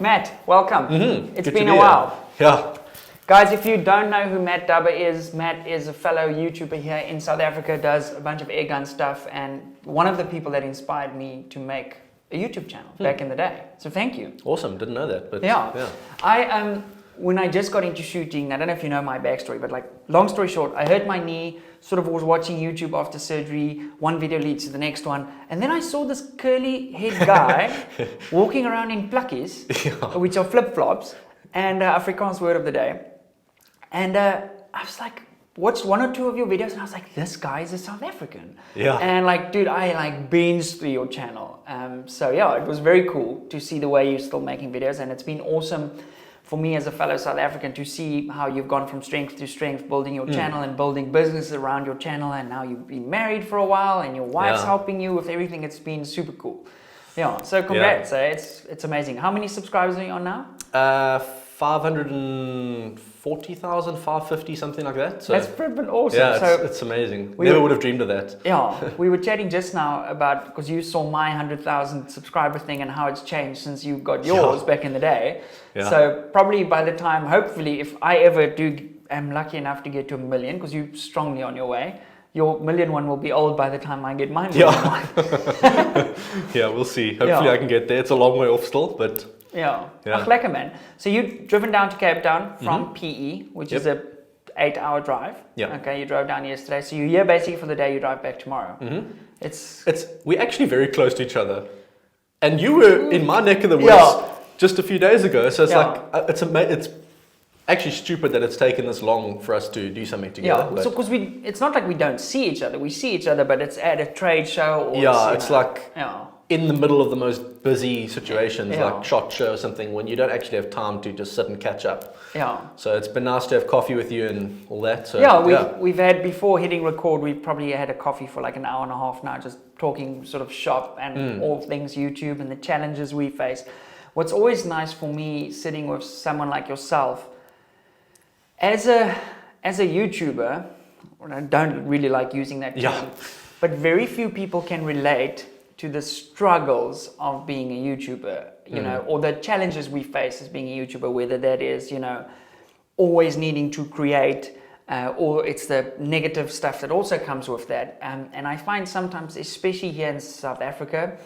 Matt, welcome. It's Good been to a be while. here. Yeah. Guys, if you don't know who Matt Dubber is, Matt is a fellow YouTuber here in South Africa, does a bunch of airgun stuff, and one of the people that inspired me to make a YouTube channel back in the day. So thank you. Awesome. Didn't know that. But yeah. When I just got into shooting, I don't know if you know my backstory, but like, long story short, I hurt my knee, sort of was watching YouTube after surgery, one video leads to the next one, and then I saw this curly head guy walking around in plakkies, which are flip-flops, and Afrikaans word of the day. And I was like, watched one or two of your videos, and I was like, this guy is a South African. Yeah. And like, dude, I like binged through your channel. So yeah, it was very cool to see the way you're still making videos, and it's been awesome for me as a fellow South African to see how you've gone from strength to strength, building your channel and building businesses around your channel, and now you've been married for a while and your wife's helping you with everything. It's been super cool. Yeah, so congrats. It's amazing. How many subscribers are you on now? 540,000, 550, something like that. So that's freaking awesome. Yeah, it's amazing. Never would have dreamed of that. Yeah, we were chatting just now about, because you saw my 100,000 subscriber thing and how it's changed since you got yours back in the day. Yeah. So probably by the time, hopefully, if I ever am lucky enough to get to 1 million, because you're strongly on your way, your 1 million one will be old by the time I get mine. Yeah, yeah, we'll see. Hopefully I can get there. It's a long way off still, but... Yeah. Ach, lekker man. So you've driven down to Cape Town from PE, which is a 8-hour drive. Yeah. Okay, you drove down yesterday. So you're here basically for the day, you drive back tomorrow. We're actually very close to each other. And you were in my neck of the woods just a few days ago. So it's like, it's actually stupid that it's taken this long for us to do something together. Yeah, so because it's not like we don't see each other. We see each other, but it's at a trade show. Or it's like... in the middle of the most busy situations, like SHOT Show or something, when you don't actually have time to just sit and catch up. Yeah. So it's been nice to have coffee with you and all that. So, we've had, before hitting record, we've probably had a coffee for like an hour and a half now, just talking sort of shop and all things YouTube and the challenges we face. What's always nice for me, sitting with someone like yourself, as a YouTuber, I don't really like using that term, but very few people can relate to the struggles of being a YouTuber, you know, or the challenges we face as being a YouTuber, whether that is, you know, always needing to create, or it's the negative stuff that also comes with that. And I find sometimes, especially here in South Africa,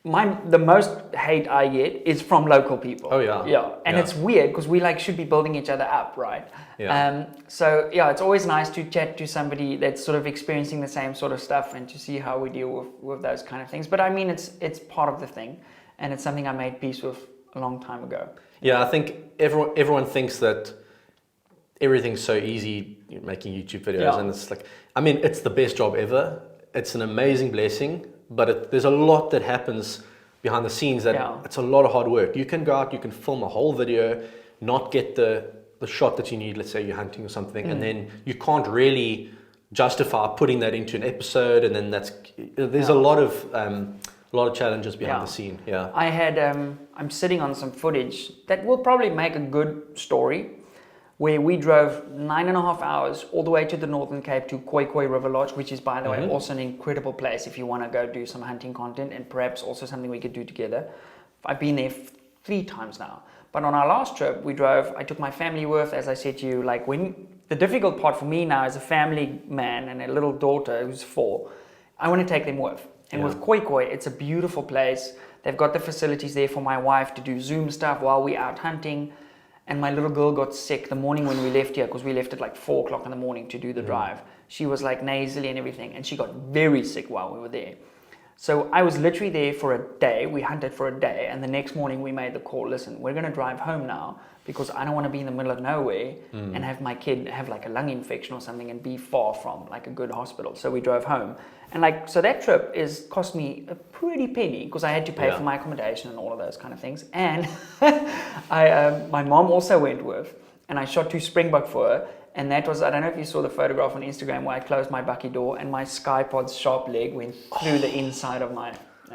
the most hate I get is from local people. Oh yeah. Yeah. And it's weird because we like should be building each other up, right? Yeah. So yeah, it's always nice to chat to somebody that's sort of experiencing the same sort of stuff and to see how we deal with those kind of things. But I mean, it's part of the thing, and it's something I made peace with a long time ago. Yeah, I think everyone thinks that everything's so easy making YouTube videos, and it's like, I mean, it's the best job ever. It's an amazing blessing. But there's a lot that happens behind the scenes that it's a lot of hard work. You can go out, you can film a whole video, not get the shot that you need, let's say you're hunting or something, and then you can't really justify putting that into an episode, and then there's a lot of challenges behind the scene. Yeah. I had I'm sitting on some footage that will probably make a good story, where we drove 9.5 hours all the way to the Northern Cape to Khoi Khoi River Lodge, which is, by the way, also an incredible place if you want to go do some hunting content, and perhaps also something we could do together. I've been there 3 times now. But on our last trip, I took my family with, as I said to you, like the difficult part for me now as a family man and a little daughter who's 4, I want to take them with. And with Khoi Khoi, it's a beautiful place. They've got the facilities there for my wife to do Zoom stuff while we're out hunting. And my little girl got sick the morning when we left here, because we left at like 4 o'clock in the morning to do the drive. She was like nasally and everything, and she got very sick while we were there. So I was literally there for a day. We hunted for a day, and the next morning we made the call, listen, we're going to drive home now, because I don't want to be in the middle of nowhere and have my kid have like a lung infection or something and be far from like a good hospital. So we drove home. And like, so that trip cost me a pretty penny, because I had to pay for my accommodation and all of those kind of things. And my mom also went with, and I shot 2 springbok for her. And that was, I don't know if you saw the photograph on Instagram where I closed my bucky door and my Skypod's sharp leg went through the inside of my...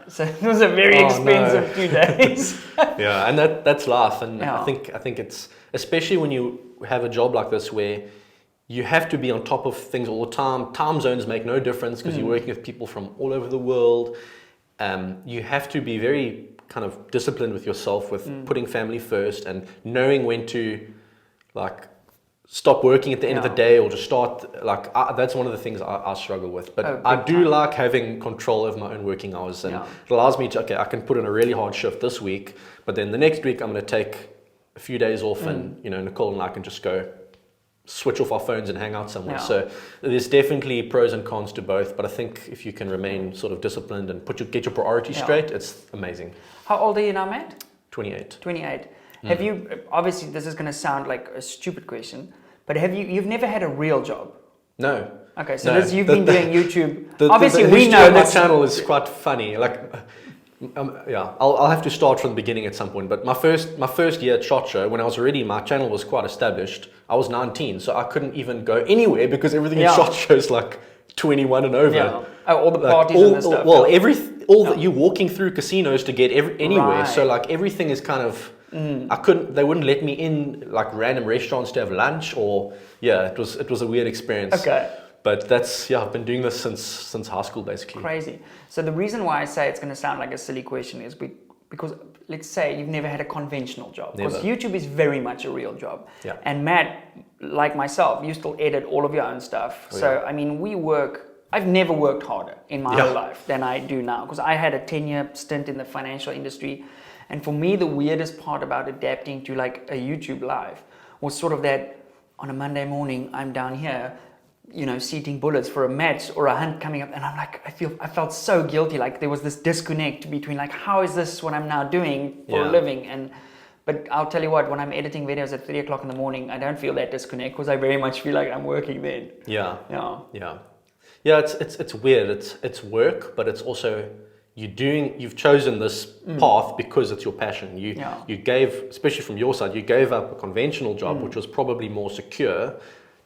So it was a very expensive 2 days. Yeah, and that's life. And I think it's, especially when you have a job like this where you have to be on top of things all the time. Time zones make no difference because you're working with people from all over the world. You have to be very kind of disciplined with yourself, with putting family first and knowing when to like stop working at the end of the day or just start. Like that's one of the things I struggle with. But I do like having control of my own working hours, and it allows me to, okay, I can put in a really hard shift this week, but then the next week I'm going to take a few days off, and Nicole and I can just go switch off our phones and hang out somewhere. So there's definitely pros and cons to both, but I think if you can remain sort of disciplined and get your priorities straight, it's amazing. How old are you now, Matt? 28. 28. Have you, obviously this is going to sound like a stupid question, but you've never had a real job? No. Okay, so you've been doing YouTube. Obviously we we know my this channel is quite funny. Like, I'll have to start from the beginning at some point. But my first year at SHOT Show, when I was already, my channel was quite established. I was 19, so I couldn't even go anywhere because everything in SHOT Show is like 21 and over. Yeah. Oh, all the parties and the stuff. Well, that you're walking through casinos to get anywhere. Right. So like everything is kind of. They wouldn't let me in like random restaurants to have lunch, or it was a weird experience. Okay. But I've been doing this since high school basically. Crazy. So the reason why I say it's going to sound like a silly question is because let's say you've never had a conventional job. Because YouTube is very much a real job. Yeah. And Matt, like myself, you still edit all of your own stuff. I mean, I've never worked harder in my whole life than I do now, because I had a 10-year stint in the financial industry. And for me, the weirdest part about adapting to like a YouTube live was sort of that on a Monday morning, I'm down here, seating bullets for a match or a hunt coming up. And I'm like, I felt so guilty. Like there was this disconnect between like, how is this what I'm now doing for a living? But I'll tell you what, when I'm editing videos at 3 o'clock in the morning, I don't feel that disconnect because I very much feel like I'm working then. Yeah. It's weird. It's work, but it's also, you've chosen this path because it's your passion. You gave, especially from your side, you gave up a conventional job, which was probably more secure,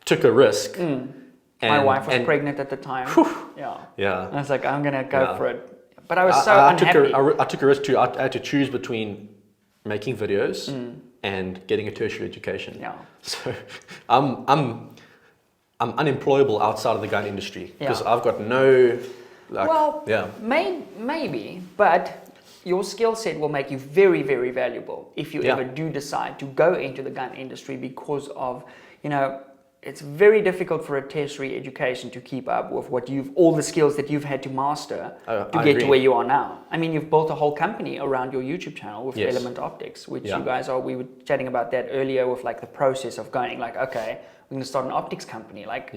took a risk. My wife was pregnant at the time. I was like, I'm gonna go for it. But I was unhappy. I took a risk too. I had to choose between making videos and getting a tertiary education. So I'm unemployable outside of the gun industry because I've got no. Maybe, but your skill set will make you very, very valuable if you ever do decide to go into the gun industry, because of, it's very difficult for a tertiary education to keep up with all the skills that you've had to master to get to where you are now. I mean, you've built a whole company around your YouTube channel with Element Optics, which you guys we were chatting about that earlier with like the process of going like, okay, we're going to start an optics company. Like,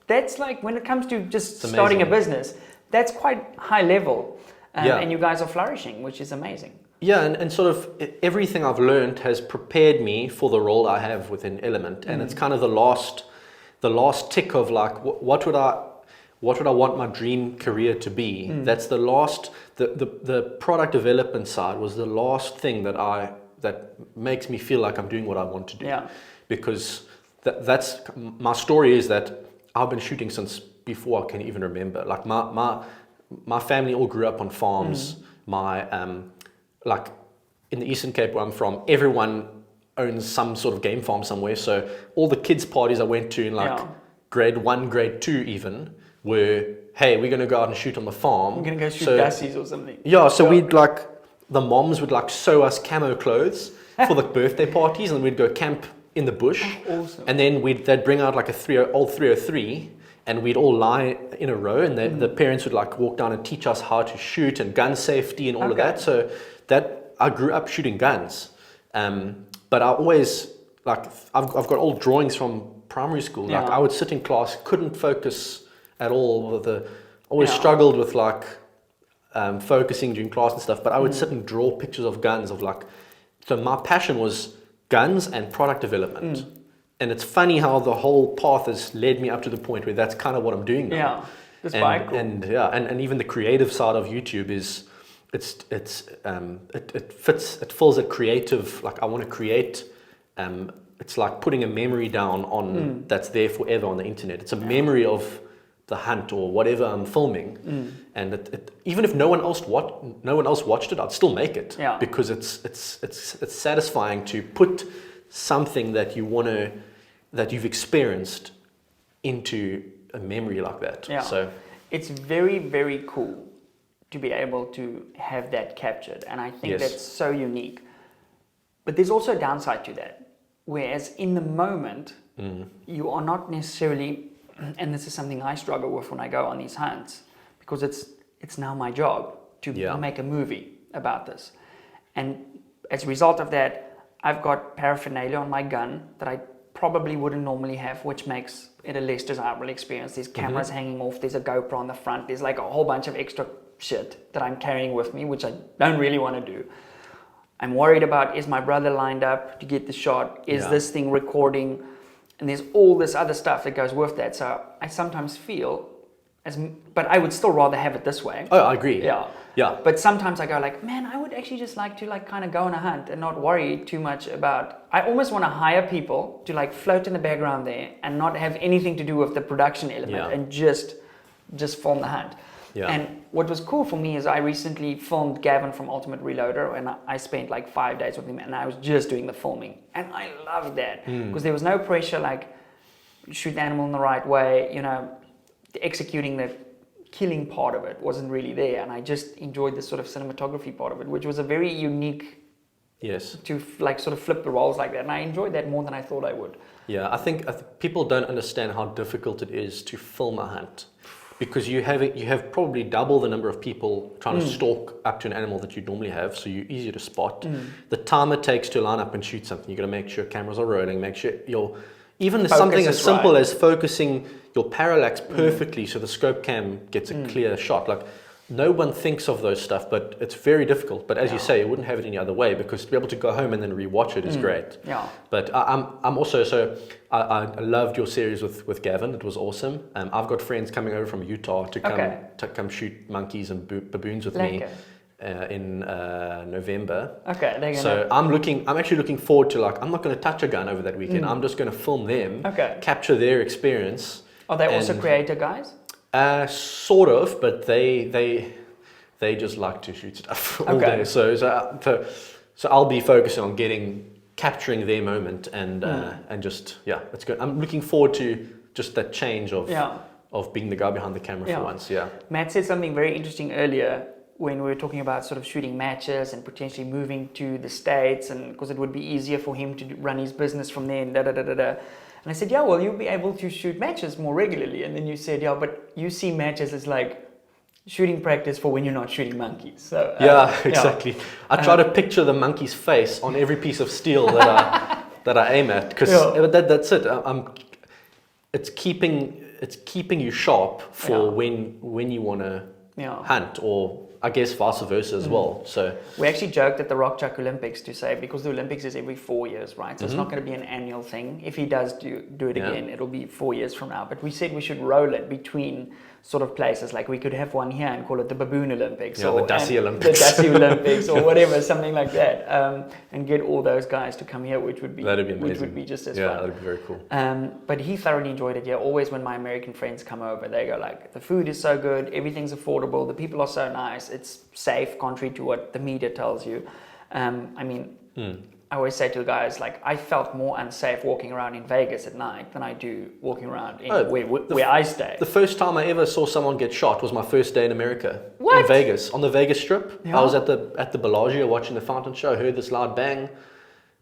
that's like, when it comes to just starting a business, that's quite high level, and you guys are flourishing, which is amazing. Yeah, and sort of everything I've learned has prepared me for the role I have within Element, and it's kind of the last tick of like, what would I want my dream career to be? That's the last, the product development side was the last thing that makes me feel like I'm doing what I want to do. Yeah. Because that's my story, is that I've been shooting since before I can even remember. Like my family all grew up on farms. Like in the Eastern Cape where I'm from, everyone owns some sort of game farm somewhere. So all the kids' parties I went to in like grade 1, grade 2 even were, hey, we're going to go out and shoot on the farm. We're going to go shoot gassies or something. Yeah, so we'd like, the moms would like sew us camo clothes for the birthday parties, and we'd go camp in the bush. Awesome. And then they'd bring out like old 303, and we'd all lie in a row, and the parents would like walk down and teach us how to shoot and gun safety and all of that. So that I grew up shooting guns, but I always like I've got old drawings from primary school. Like I would sit in class, couldn't focus at all. Always struggled with like focusing during class and stuff. But I would sit and draw pictures of guns so my passion was guns and product development. And it's funny how the whole path has led me up to the point where that's kind of what I'm doing now. Yeah, that's quite cool. And even the creative side of YouTube is, it fills a creative, like I want to create, it's like putting a memory down on that's there forever on the internet. It's a memory of the hunt or whatever I'm filming, and even if no one else watched it, I'd still make it because it's satisfying to put something that you've experienced into a memory like that. Yeah. So it's very, very cool to be able to have that captured. And I think Yes. that's so unique. But there's also a downside to that. Whereas in the moment, you are not necessarily, and this is something I struggle with when I go on these hunts, because it's now my job to make a movie about this. And as a result of that, I've got paraphernalia on my gun that I probably wouldn't normally have, which makes it a less desirable experience. There's cameras hanging off, there's a GoPro on the front, there's like a whole bunch of extra shit that I'm carrying with me, which I don't really want to do. I'm worried about, is my brother lined up to get the shot? Is this thing recording? And there's all this other stuff that goes with that. So I sometimes feel, but I would still rather have it this way. Oh, I agree. Yeah. But sometimes I go like, man, I would actually just like to like kind of go on a hunt and not worry too much about, I almost want to hire people to like float in the background there and not have anything to do with the production element and just film the hunt. Yeah. And what was cool for me is I recently filmed Gavin from Ultimate Reloader, and I spent like 5 days with him, and I was just doing the filming. And I loved that because there was no pressure, like shoot the animal in the right way, you know, executing the killing part of it wasn't really there. And I just enjoyed the sort of cinematography part of it, which was a very unique to like sort of flip the roles like that. And I enjoyed that more than I thought I would. Yeah, I think people don't understand how difficult it is to film a hunt. Because you have probably double the number of people trying to stalk up to an animal that you normally have, so you're easier to spot. The time it takes to line up and shoot something, you've got to make sure cameras are rolling, make sure something as simple as focusing your parallax perfectly so the scope cam gets a clear shot. Like, no one thinks of those stuff, but it's very difficult. But as you say, you wouldn't have it any other way, because to be able to go home and then rewatch it is great. Yeah. But I'm also, so I loved your series with Gavin. It was awesome. I've got friends coming over from Utah to come shoot monkeys and baboons with me in November. Okay. So I'm actually looking forward to, like, I'm not going to touch a gun over that weekend. I'm just going to film them, capture their experience. Are they also creator guys? Sort of, but they just like to shoot stuff all day. So I'll be focusing on capturing their moment and just it's good. I'm looking forward to just that change of being the guy behind the camera for once. Yeah. Matt said something very interesting earlier when we were talking about sort of shooting matches and potentially moving to the States, and because it would be easier for him to run his business from there and And I said, yeah, well, you'll be able to shoot matches more regularly. And then you said, yeah, but you see matches as like shooting practice for when you're not shooting monkeys. So exactly. I try to picture the monkey's face on every piece of steel that I aim at, because that's it. It's keeping you sharp for when you want to hunt, or I guess vice versa as well. So we actually joked at the Rock Chuck Olympics to say, because the Olympics is every 4 years, right? So it's not going to be an annual thing. If he does do it again, it'll be 4 years from now. But we said we should roll it between sort of places. Like we could have one here and call it the Baboon Olympics, or the Dassie Olympics, Olympics, or whatever, something like that, and get all those guys to come here, which would be amazing. Which would be just as fun. Yeah, that'd be very cool. But he thoroughly enjoyed it. Yeah, always when my American friends come over, they go like, the food is so good, everything's affordable, the people are so nice, it's safe, contrary to what the media tells you. I always say to the guys, like, I felt more unsafe walking around in Vegas at night than I do walking around in where I stay. The first time I ever saw someone get shot was my first day in America. What? In Vegas, on the Vegas Strip. Yeah. I was at the Bellagio watching the fountain show. I heard this loud bang.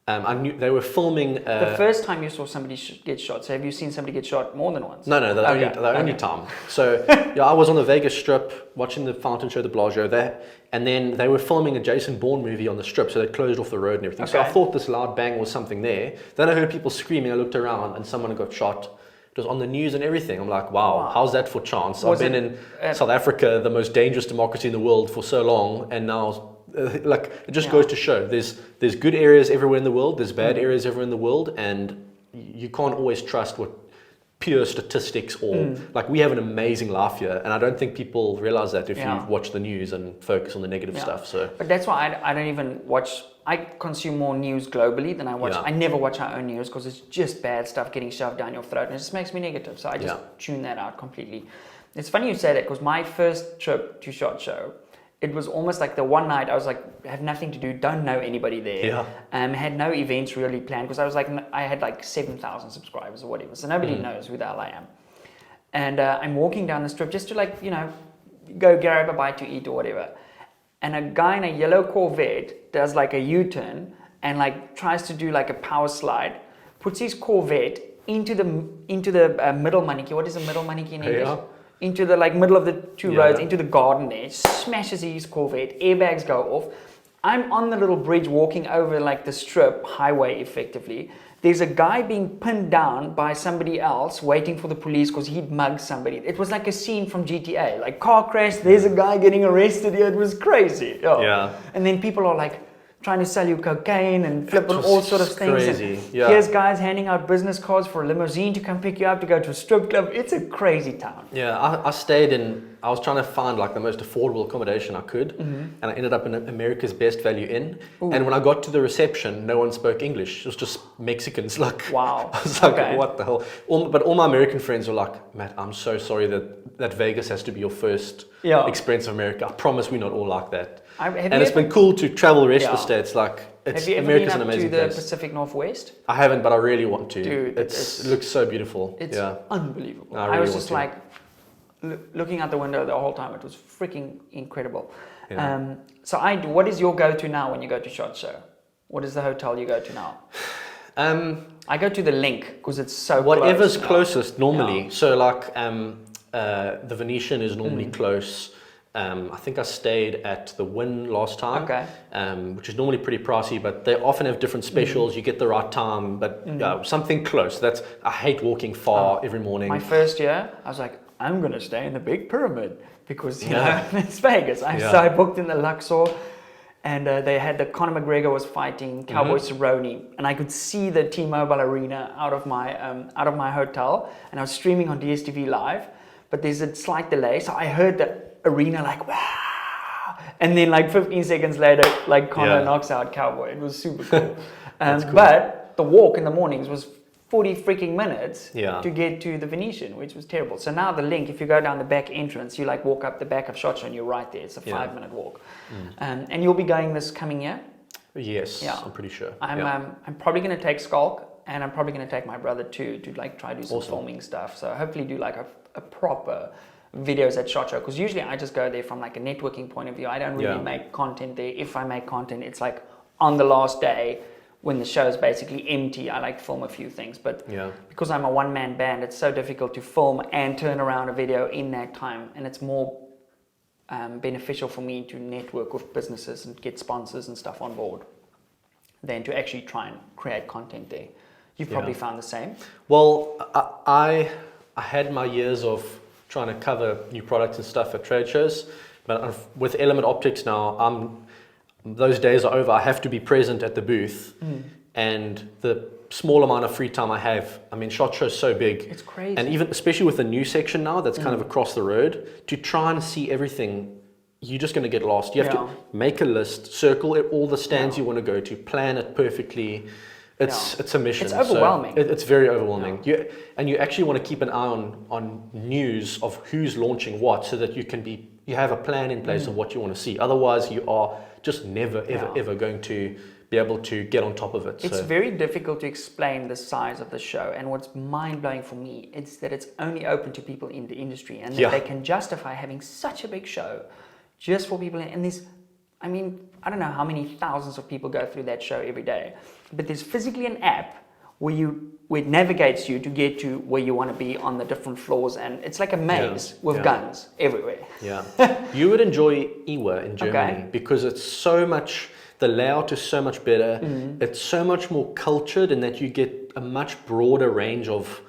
I knew they were filming. The first time you saw somebody get shot. So have you seen somebody get shot more than once? No, the only time. So I was on the Vegas Strip watching the fountain show, the Bellagio there, and then they were filming a Jason Bourne movie on the Strip, so they closed off the road and everything. So I thought this loud bang was something there. Then I heard people screaming. I looked around and someone got shot. It was on the news and everything. I'm like, wow. How's that for chance? I've been in South Africa, the most dangerous democracy in the world, for so long, and now. It just goes to show there's good areas everywhere in the world, there's bad areas everywhere in the world, and you can't always trust what pure statistics or like we have an amazing life here, and I don't think people realize that if you watch the news and focus on the negative stuff. So, but that's why I don't even watch. I consume more news globally than I watch. I never watch our own news because it's just bad stuff getting shoved down your throat, and it just makes me negative. So I just tune that out completely. It's funny you say that, because my first trip to SHOT Show, it was almost like the one night I was like, I have nothing to do, don't know anybody there. Had no events really planned, because I was like, I had like 7,000 subscribers or whatever, so nobody knows who the hell I am. And I'm walking down the strip just to, like, go grab a bite to eat or whatever. And a guy in a yellow Corvette does like a U-turn and like tries to do like a power slide, puts his Corvette into the middle maniki. What is a middle maniki in English? Yeah. Into the like middle of the two Yeah. roads, into the garden there, smashes his Corvette, airbags go off. I'm on the little bridge walking over like the strip highway effectively. There's a guy being pinned down by somebody else waiting for the police because he'd mugged somebody. It was like a scene from GTA, like car crash, there's a guy getting arrested here. It was crazy. Yeah. And then people are like trying to sell you cocaine and flipping all sort of things. Crazy. And Yeah. here's guys handing out business cards for a limousine to come pick you up to go to a strip club. It's a crazy town. Yeah, I was trying to find like the most affordable accommodation I could, and I ended up in America's Best Value Inn. Ooh. And when I got to the reception, no one spoke English. It was just Mexicans. Like, Wow. I was like, Okay. what the hell? But all my American friends were like, Matt, I'm so sorry that Vegas has to be your first experience of America. I promise we're not all like that. And it's been cool to travel the rest of the states. Like, have you ever America's been an up to amazing the place. Pacific Northwest? I haven't, but I really want to. Dude, it looks so beautiful. It's yeah. unbelievable. I I really was want just to. like looking out the window the whole time. It was freaking incredible. Yeah. So what is your go-to now when you go to SHOT Show? What is the hotel you go to now? I go to the Link because it's so whatever's close now. closest normally. So like the Venetian is normally close. I think I stayed at the Wynn last time, which is normally pretty pricey, but they often have different specials. You get the right time, but something close. I hate walking far every morning. My first year, I was like, I'm going to stay in the Big Pyramid because, you know, it's Vegas. So I booked in the Luxor, and they had Conor McGregor was fighting Cowboy Cerrone, and I could see the T-Mobile Arena out of my hotel, and I was streaming on DSTV Live, but there's a slight delay, so I heard the arena like, wow, and then like 15 seconds later, like Conor knocks out Cowboy. It was super cool. Cool. But the walk in the mornings was 40 freaking minutes Yeah. to get to the Venetian, which was terrible. So now the Link, if you go down the back entrance, you like walk up the back of SHOT Show and you're right there. It's a 5-minute walk. And you'll be going this coming year? Yes, Yeah. I'm pretty sure. I'm probably going to take Skulk, and I'm probably going to take my brother too to like try to do some Awesome. filming stuff. So hopefully do like a proper videos at SHOT Show, because usually I just go there from like a networking point of view. I don't really make content there. If I make content, it's like on the last day when the show is basically empty. I like to film a few things, but because I'm a one-man band, it's so difficult to film and turn around a video in that time, and it's more beneficial for me to network with businesses and get sponsors and stuff on board than to actually try and create content there. You've probably found the same. Well, I had my years of trying to cover new products and stuff at trade shows, but with Element Optics now, those days are over. I have to be present at the booth, and the small amount of free time I have, I mean, SHOT Show's so big. It's crazy. And even, especially with the new section now that's kind of across the road, to try and see everything, you're just going to get lost. You have to make a list, circle all the stands you want to go to, plan it perfectly. It's a mission. It's overwhelming. So it's very overwhelming. You actually want to keep an eye on news of who's launching what, so that you have a plan in place of what you want to see. Otherwise, you are just never, ever going to be able to get on top of it. It's very difficult to explain the size of the show, and what's mind-blowing for me is that it's only open to people in the industry, and that they can justify having such a big show just for people. And there's, I mean, I don't know how many thousands of people go through that show every day, but there's physically an app where it navigates you to get to where you want to be on the different floors, and it's like a maze with guns everywhere. Yeah, you would enjoy IWA in Germany because it's so much. The layout is so much better. It's so much more cultured in that you get a much broader range of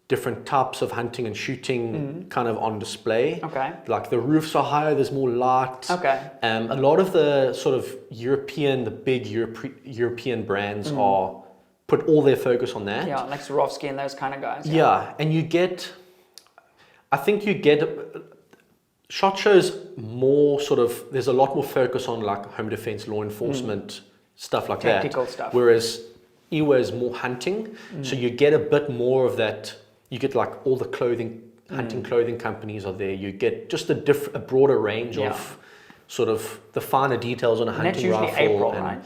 different types of hunting and shooting kind of on display. Okay. Like the roofs are higher, there's more light. Okay. A lot of the sort of the big European brands are put all their focus on that. Yeah, like Swarovski and those kind of guys. Yeah, and I think you get SHOT Show's more sort of, there's a lot more focus on like home defense, law enforcement, stuff like Tactical that. stuff. Whereas IWA is more hunting, so you get a bit more of that. You get like all the hunting clothing companies are there. You get just a broader range of sort of the finer details on a hunting rifle. That's usually April, right?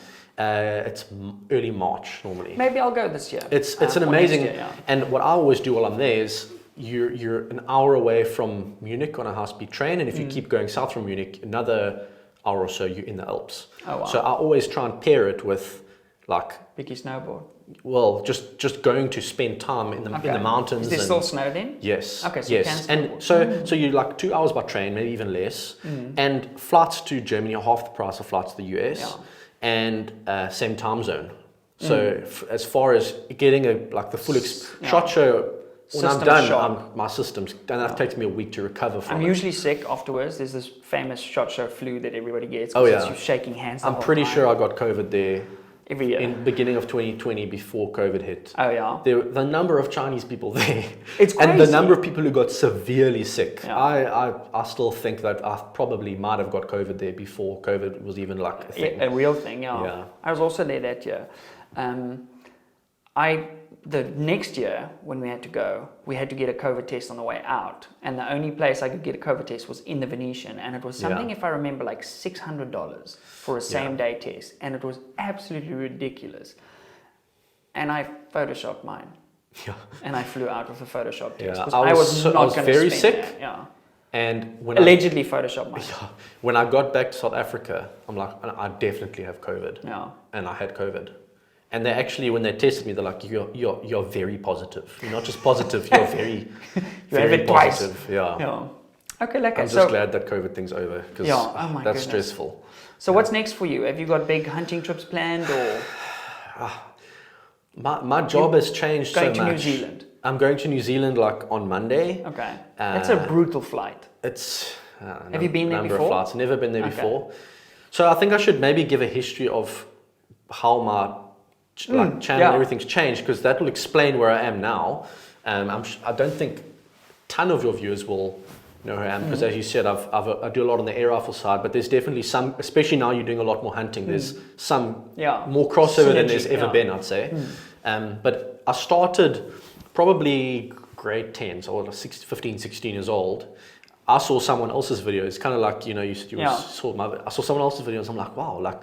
It's early March normally. Maybe I'll go this year. It's an amazing, and what I always do while I'm there is you're an hour away from Munich on a high-speed train, and if you keep going south from Munich, another hour or so, you're in the Alps. Oh, wow. So I always try and pair it with like, Biggie snowboard. well, just going to spend time in the mountains. Is there still snow then? Yes. Okay, so yes. you can snowboard. And so you're like 2 hours by train, maybe even less, and flights to Germany are half the price of flights to the US, and same time zone. So as far as getting the full shot show, when I'm done, my system's done. That takes me a week to recover from. I'm usually sick afterwards. There's this famous shot show flu that everybody gets. Oh yeah. You're shaking hands. I'm pretty sure I got COVID there. Every year. In beginning of 2020, before COVID hit. Oh yeah. The number of Chinese people there. It's crazy. And the number of people who got severely sick. Yeah. I still think that I probably might have got COVID there before COVID was even like a thing. A real thing, Yeah. I was also there that year. The next year when we had to go, we had to get a COVID test on the way out, and the only place I could get a COVID test was in the Venetian, and it was something, if I remember, like $600 for a same-day test, and it was absolutely ridiculous. And I photoshopped mine, and I flew out with a Photoshop test. Yeah. I was very sick. That. Yeah. And when allegedly photoshopped mine. Yeah, when I got back to South Africa, I'm like, I definitely have COVID. Yeah. And I had COVID. And they actually, when they tested me, they're like, you're very positive. You're not just positive, you're very, very positive. Twice. Yeah. Okay, like I'm just glad that COVID thing's over, because that's stressful. So what's next for you? Have you got big hunting trips planned, or? My job has changed so much. Going to New Zealand? I'm going to New Zealand like on Monday. Okay. That's a brutal flight. It's have you been there before? Number of flights. Never been there before. So I think I should maybe give a history of how my channel and everything's changed, because that will explain where I am now. I don't think a ton of your viewers will know who I am, because as you said, I do a lot on the air rifle side, but there's definitely some, especially now you're doing a lot more hunting, there's some more crossover than there's ever been, I'd say. But I started probably grade 10, so I was 15, 16 years old. I saw someone else's videos, kind of like, I saw someone else's videos, I'm like, wow,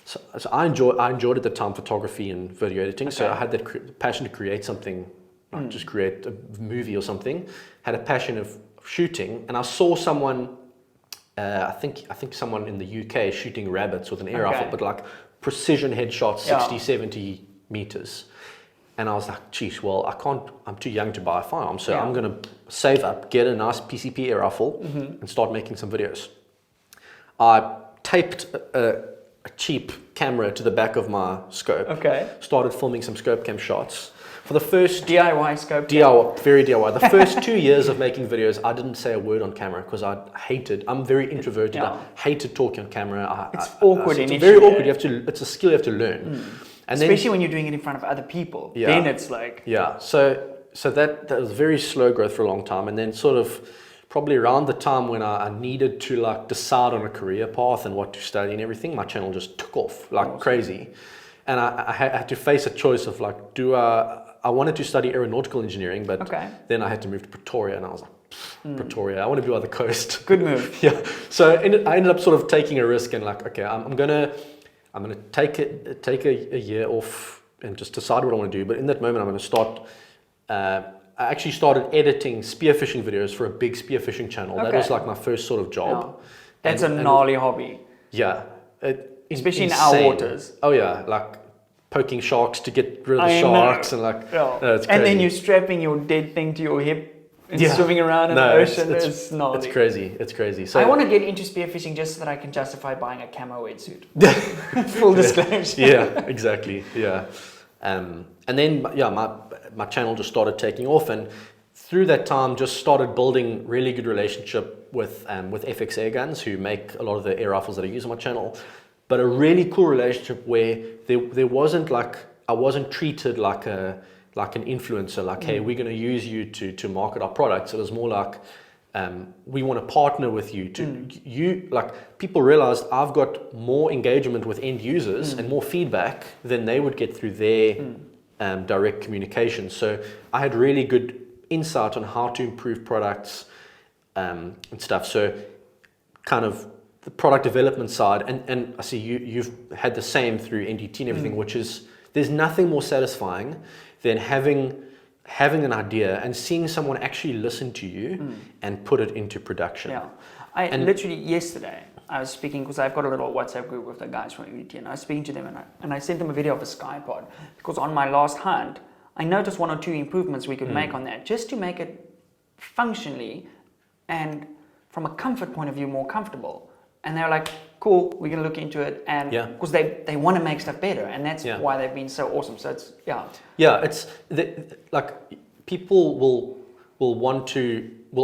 so I enjoyed at the time photography and video editing. So I had that passion to create something, not just create a movie or something. Had a passion of shooting, and I saw someone, I think someone in the UK shooting rabbits with an air rifle, but like precision headshots, 60, 70 meters. And I was like, geez, well, I'm too young to buy a firearm, so I'm gonna save up, get a nice PCP air rifle, and start making some videos. I taped a cheap camera to the back of my scope. Started filming some scope cam shots. For the first DIY scope cam. DIY, very DIY. The first 2 years of making videos, I didn't say a word on camera because I'm very introverted. I hated talking on camera. It's awkward initially. It's very awkward. It's a skill you have to learn. And especially when you're doing it in front of other people. Then it's like... So that was very slow growth for a long time. And then sort of probably around the time when I needed to like decide on a career path and what to study and everything, my channel just took off like crazy. And I had to face a choice of like, I wanted to study aeronautical engineering, but then I had to move to Pretoria, and I was like, Pretoria, I want to be on the coast. Good move. So I ended up sort of taking a risk and like, okay, I'm gonna take a year off and just decide what I want to do. But in that moment, I'm gonna start. I actually started editing spearfishing videos for a big spearfishing channel. That was like my first sort of job. That's a gnarly hobby. Yeah. Especially in our waters. Oh yeah, like poking sharks to get rid of the sharks and like, it's crazy. And then you're strapping your dead thing to your hip and swimming around in the ocean. It's gnarly. It's crazy. So I want to get into spearfishing just so that I can justify buying a camo wetsuit. Full disclosure. Yeah, exactly. Yeah. And then my channel just started taking off, and through that time just started building really good relationship with FX Air Guns, who make a lot of the air rifles that I use on my channel. But a really cool relationship where there wasn't like, I wasn't treated like an influencer, like, hey, we're going to use you to market our products. It was more like, we want to partner with you people realized I've got more engagement with end users and more feedback than they would get through their direct communication. So I had really good insight on how to improve products and stuff. So kind of the product development side, and I see you've had the same through NDT and everything, which is, there's nothing more satisfying than having having an idea and seeing someone actually listen to you and put it into production. Yeah. And literally yesterday, I was speaking, because I've got a little WhatsApp group with the guys from UT, and I was speaking to them, and I sent them a video of a SkyPod, because on my last hunt, I noticed 1 or 2 improvements we could make on that, just to make it functionally and from a comfort point of view more comfortable. And they're like, cool, we're going to look into it. And because they want to make stuff better, and that's why they've been so awesome. So it's, it's like people will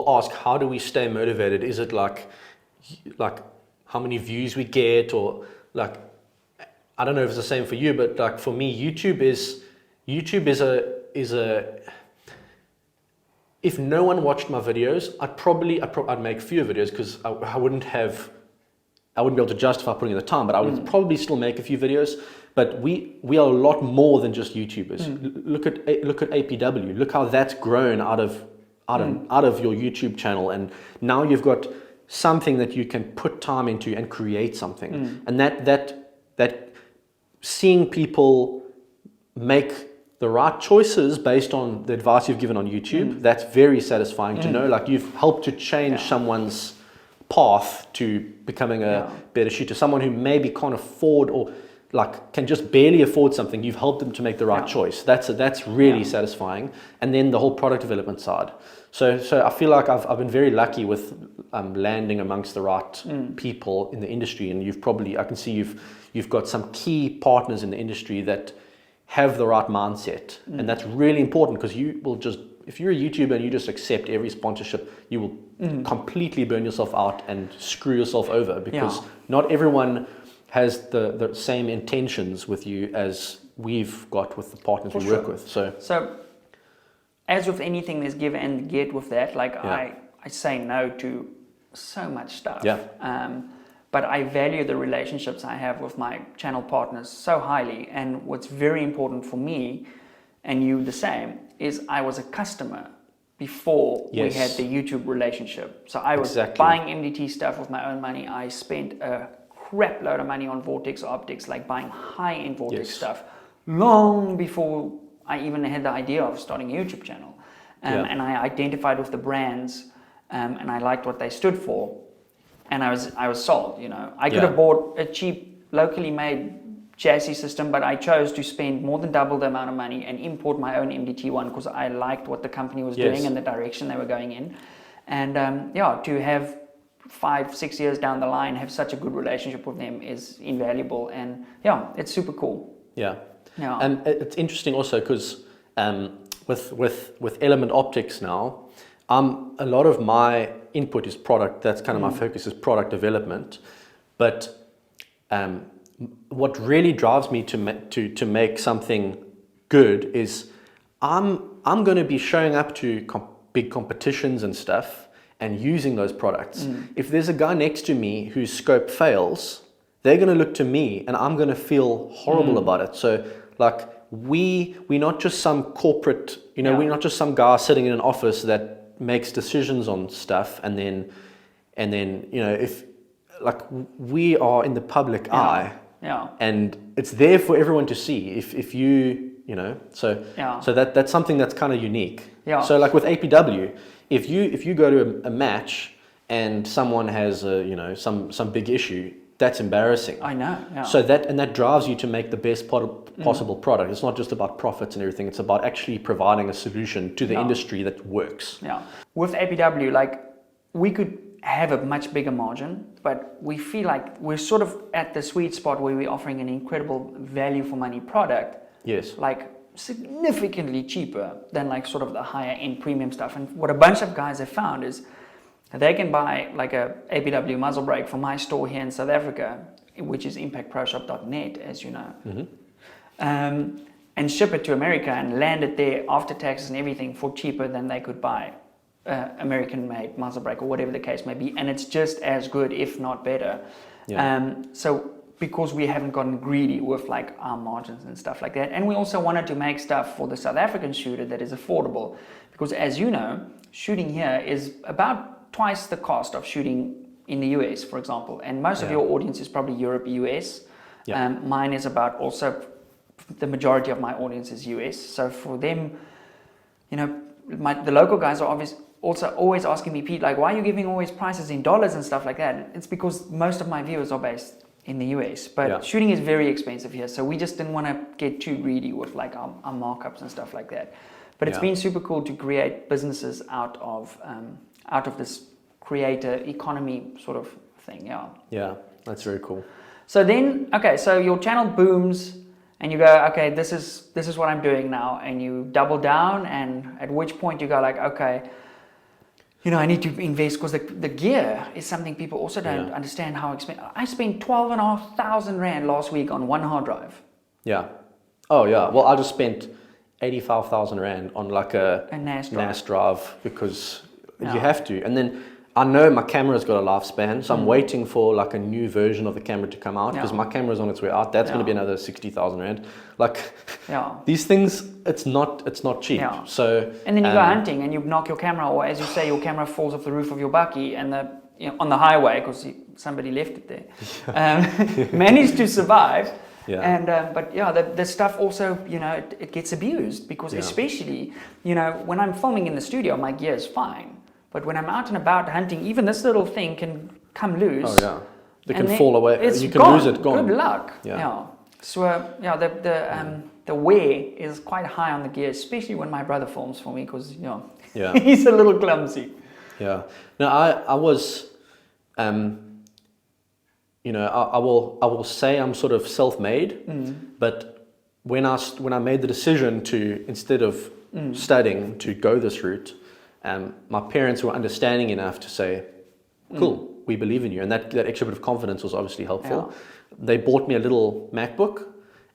ask, how do we stay motivated? Is it like how many views we get, or like, I don't know if it's the same for you, but like for me, YouTube is a if no one watched my videos, I'd make fewer videos, because I wouldn't be able to justify putting in the time, but I would probably still make a few videos. But we are a lot more than just YouTubers. Look at APW. Look how that's grown out of your YouTube channel, and now you've got something that you can put time into and create something. And that seeing people make the right choices based on the advice you've given on YouTube, that's very satisfying to know. Like, you've helped to change someone's path to becoming a better shooter. Someone who maybe can't afford, or like can just barely afford something, you've helped them to make the right choice. That's really satisfying. And then the whole product development side. So I feel like I've been very lucky with landing amongst the right people in the industry, and I can see you've got some key partners in the industry that have the right mindset, and that's really important, because you will just, if you're a YouTuber and you just accept every sponsorship, you will completely burn yourself out and screw yourself over, because not everyone has the same intentions with you as we've got with the partners we work with. So as with anything, there's give and get with that. Like I say no to so much stuff. But I value the relationships I have with my channel partners so highly. And what's very important for me, and you the same, is I was a customer before we had the YouTube relationship. So I was buying MDT stuff with my own money. I spent a crap load of money on Vortex optics, like buying high-end Vortex stuff, long before I even had the idea of starting a YouTube channel. And I identified with the brands, and I liked what they stood for. And I was sold, I could have bought a cheap, locally made chassis system, but I chose to spend more than double the amount of money and import my own MDT one, because I liked what the company was doing and the direction they were going in. And to have 5-6 years down the line, have such a good relationship with them is invaluable. And it's super cool. And it's interesting also, because with Element Optics now, a lot of my input is product. That's kind of my focus, is product development. But what really drives me to make something good is I'm going to be showing up to big competitions and stuff and using those products. If there's a guy next to me whose scope fails, they're going to look to me, and I'm going to feel horrible about it. So like we're not just some corporate, we're not just some guy sitting in an office that makes decisions on stuff, and then if like we are in the public eye, and it's there for everyone to see. If you so that's something that's kind of unique. So like with APW, if you go to a match and someone has some big issue, that's embarrassing. I know. So that drives you to make the best possible product. It's not just about profits and everything. It's about actually providing a solution to the industry that works. With APW, like, we could have a much bigger margin, but we feel like we're sort of at the sweet spot where we're offering an incredible value for money product. Like significantly cheaper than like sort of the higher end premium stuff. And what a bunch of guys have found is they can buy like a APW muzzle brake from my store here in South Africa, which is impactproshop.net, as you know, and ship it to America and land it there after taxes and everything for cheaper than they could buy American-made muzzle brake or whatever the case may be. And it's just as good, if not better. So because we haven't gotten greedy with like our margins and stuff like that. And we also wanted to make stuff for the South African shooter that is affordable, because as you know, shooting here is about twice the cost of shooting in the US, for example. And most of your audience is probably Europe, US. Mine is about also, the majority of my audience is US. So for them, you know, the local guys are also always asking me, Pete, like, why are you giving always prices in dollars and stuff like that? It's because most of my viewers are based in the US, but shooting is very expensive here, so we just didn't want to get too greedy with like our markups and stuff like that. But it's been super cool to create businesses out of this creator economy sort of thing. Yeah, that's very cool. So then, okay, so your channel booms, and you go, okay, this is what I'm doing now, and you double down, and at which point you go like, okay, you know, I need to invest, because the gear is something people also don't understand how expensive. I spent 12,500 Rand last week on one hard drive. Yeah. Oh yeah. Well, I just spent 85,000 Rand on like a NAS drive because you have to. And then I know my camera's got a lifespan, so I'm waiting for like a new version of the camera to come out, because my camera's on its way out. That's going to be another 60,000 Rand. Like these things, it's not cheap. Yeah. So and then you go hunting and you knock your camera, or as you say, your camera falls off the roof of your bakkie and on the highway because somebody left it there. Managed to survive. Yeah. And but the stuff also, you know, it gets abused because especially, you know, when I'm filming in the studio, my gear is fine. But when I'm out and about hunting, even this little thing can come loose. Oh yeah, they can fall away. You can lose it. Gone. Good luck. Yeah. So the wear is quite high on the gear, especially when my brother films for me, because he's a little clumsy. Yeah. No, I was, you know, I will say I'm sort of self-made, but when I made the decision to, instead of studying, to go this route. My parents were understanding enough to say, cool, we believe in you. And that extra bit of confidence was obviously helpful. Yeah. They bought me a little MacBook,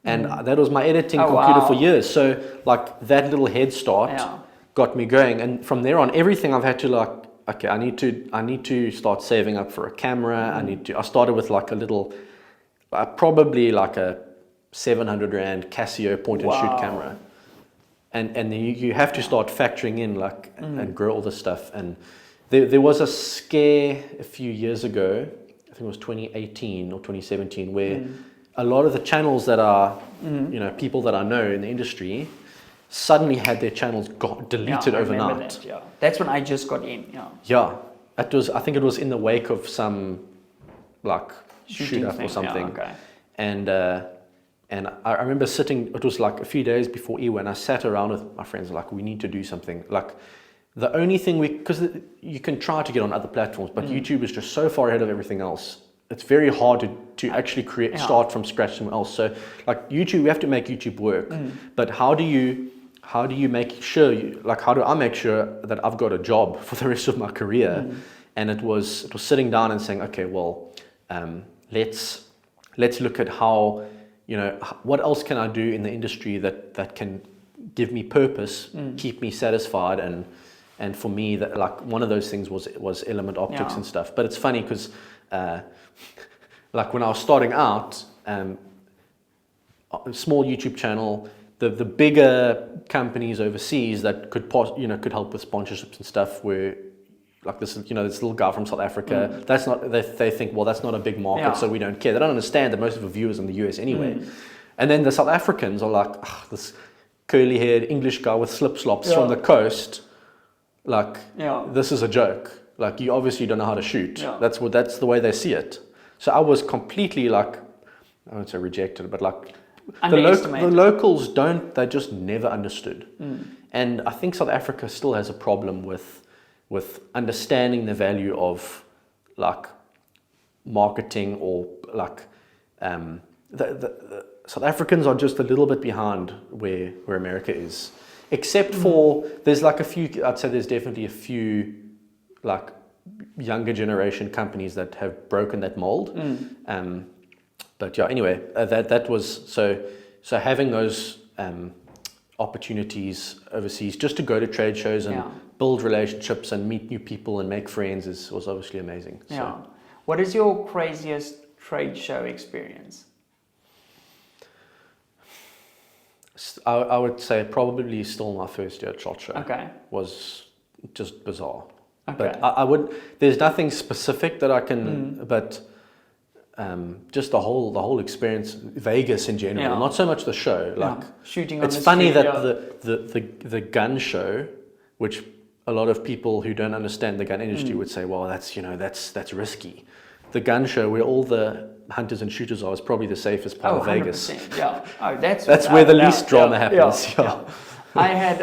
and that was my editing computer for years. So like that little head start got me going. And from there on, everything I've had to like, okay, I need to start saving up for a camera. I started with like a little, probably like a 700 Rand Casio point and shoot camera. And then you have to start factoring in like and grow all this stuff. And there was a scare a few years ago, I think it was 2018 or 2017, where a lot of the channels that are, you know, people that I know in the industry suddenly had their channels deleted overnight. That, that's when I just got in. Yeah, I think it was in the wake of some like shoot up or something. Yeah, okay. And I remember sitting, it was like a few days before Ewa, and I sat around with my friends like, we need to do something. Like the only thing because you can try to get on other platforms, but YouTube is just so far ahead of everything else. It's very hard to actually start from scratch somewhere else. So like YouTube, we have to make YouTube work. But how do you make sure, how do I make sure that I've got a job for the rest of my career? And it was sitting down and saying, okay, well, let's look at how, you know, what else can I do in the industry that can give me purpose, keep me satisfied, and for me that like one of those things was element optics and stuff. But it's funny because like when I was starting out, a small YouTube channel, the bigger companies overseas that could help with sponsorships and stuff were like this little guy from South Africa. That's not, they think, well, that's not a big market, so we don't care. They don't understand that most of the viewers in the US anyway. And then the South Africans are like, this curly-haired English guy with slip-slops from the coast, like, this is a joke. Like, you obviously don't know how to shoot. That's the way they see it. So I was completely like, I won't say rejected, but like, the locals they just never understood. And I think South Africa still has a problem with understanding the value of like marketing, or like the South Africans are just a little bit behind where America is, except for there's like a few. I'd say there's definitely a few like younger generation companies that have broken that mold. But yeah, anyway, that was so having those opportunities overseas just to go to trade shows and build relationships and meet new people and make friends was obviously amazing. So. What is your craziest trade show experience? I would say probably still my first year at SHOT Show. Okay. Was just bizarre. Okay. But there's nothing specific that I can, but just the whole experience, Vegas in general, not so much the show. Like shooting on it's the funny street, that the gun show, which a lot of people who don't understand the gun industry would say, well, that's risky. The gun show where all the hunters and shooters are is probably the safest part of Vegas. 100%, yeah. Oh, that's where the least drama happens. Yeah. I had